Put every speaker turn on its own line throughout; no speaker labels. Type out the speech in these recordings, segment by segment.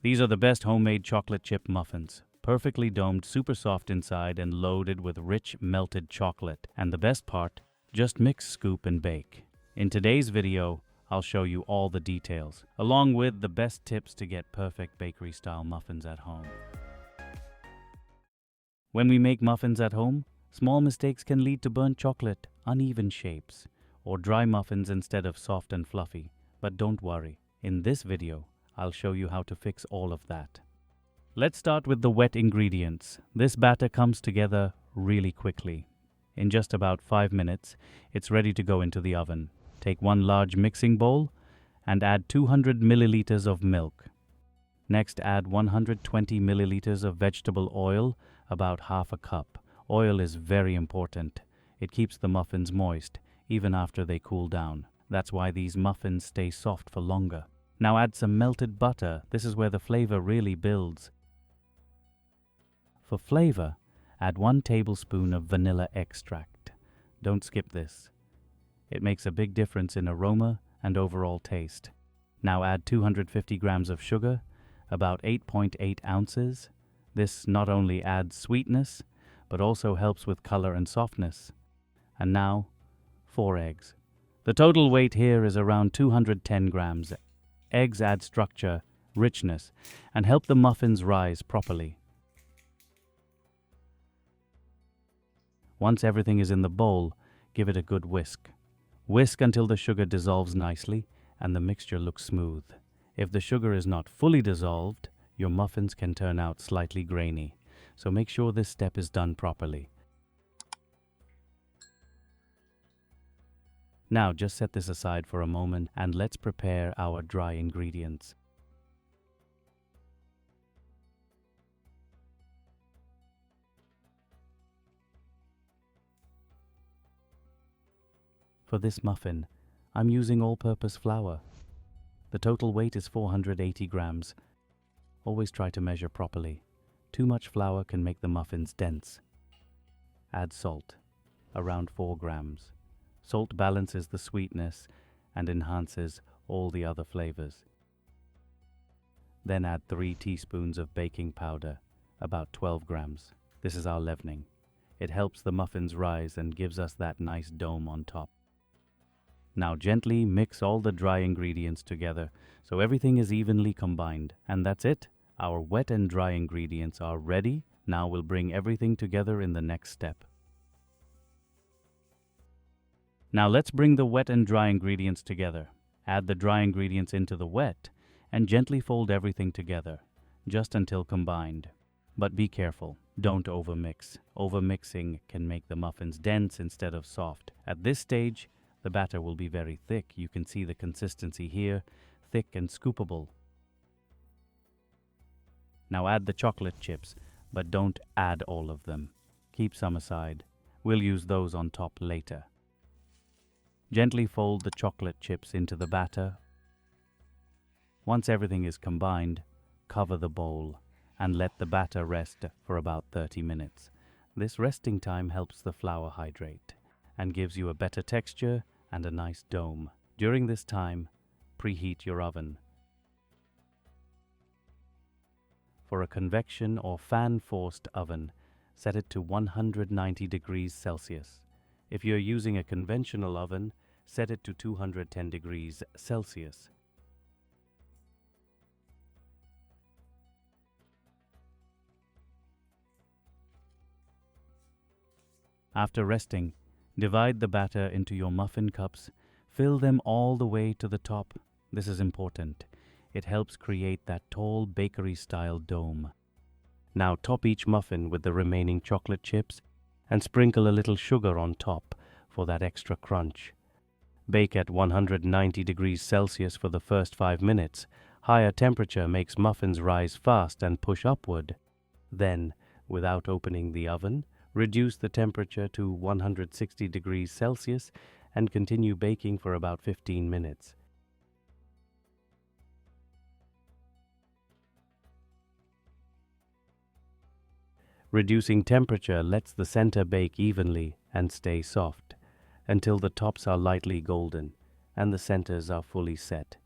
These are the best homemade chocolate chip muffins. Perfectly domed, super soft inside, and loaded with rich melted chocolate. And the best part, just mix, scoop, and bake. In today's video, I'll show you all the details, along with the best tips to get perfect bakery-style muffins at home. When we make muffins at home, small mistakes can lead to burnt chocolate, uneven shapes, or dry muffins instead of soft and fluffy. But don't worry, in this video, I'll show you how to fix all of that. Let's start with the wet ingredients. This batter comes together really quickly. In just about 5 minutes, it's ready to go into the oven. Take one large mixing bowl and add 200 milliliters of milk. Next, add 120 milliliters of vegetable oil, about half a cup. Oil is very important. It keeps the muffins moist, even after they cool down. That's why these muffins stay soft for longer. Now add some melted butter. This is where the flavor really builds. For flavor, add 1 tablespoon of vanilla extract. Don't skip this. It makes a big difference in aroma and overall taste. Now add 250 grams of sugar, about 8.8 ounces. This not only adds sweetness, but also helps with color and softness. And now, 4 eggs. The total weight here is around 210 grams. Eggs add structure, richness, and help the muffins rise properly. Once everything is in the bowl, give it a good whisk. Whisk until the sugar dissolves nicely and the mixture looks smooth. If the sugar is not fully dissolved, your muffins can turn out slightly grainy, so make sure this step is done properly. Now just set this aside for a moment and let's prepare our dry ingredients. For this muffin, I'm using all-purpose flour. The total weight is 480 grams. Always try to measure properly. Too much flour can make the muffins dense. Add salt, around 4 grams. Salt balances the sweetness and enhances all the other flavors. Then add 3 teaspoons of baking powder, about 12 grams. This is our leavening. It helps the muffins rise and gives us that nice dome on top. Now gently mix all the dry ingredients together so everything is evenly combined. And that's it. Our wet and dry ingredients are ready. Now we'll bring everything together in the next step. Now let's bring the wet and dry ingredients together. Add the dry ingredients into the wet and gently fold everything together, just until combined. But be careful, don't overmix. Overmixing can make the muffins dense instead of soft. At this stage, the batter will be very thick. You can see the consistency here, thick and scoopable. Now add the chocolate chips, but don't add all of them. Keep some aside. We'll use those on top later. Gently fold the chocolate chips into the batter. Once everything is combined, cover the bowl and let the batter rest for about 30 minutes. This resting time helps the flour hydrate and gives you a better texture and a nice dome. During this time, preheat your oven. For a convection or fan-forced oven, set it to 190 degrees Celsius. If you're using a conventional oven, set it to 210 degrees Celsius. After resting, divide the batter into your muffin cups. Fill them all the way to the top. This is important. It helps create that tall bakery-style dome. Now top each muffin with the remaining chocolate chips and sprinkle a little sugar on top for that extra crunch. Bake at 190 degrees Celsius for the first 5 minutes. Higher temperature makes muffins rise fast and push upward. Then, without opening the oven, reduce the temperature to 160 degrees Celsius and continue baking for about 15 minutes. Reducing temperature lets the center bake evenly and stay soft until the tops are lightly golden and the centers are fully set.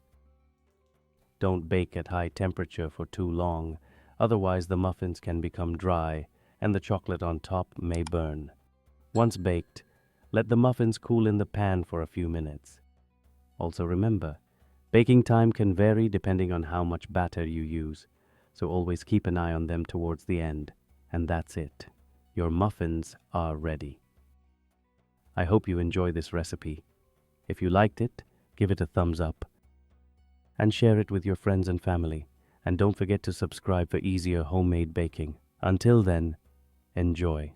Don't bake at high temperature for too long, otherwise the muffins can become dry and the chocolate on top may burn. Once baked, let the muffins cool in the pan for a few minutes. Also remember, baking time can vary depending on how much batter you use, so always keep an eye on them towards the end. And that's it. Your muffins are ready. I hope you enjoy this recipe. If you liked it, give it a thumbs up and share it with your friends and family. And don't forget to subscribe for easier homemade baking. Until then, enjoy.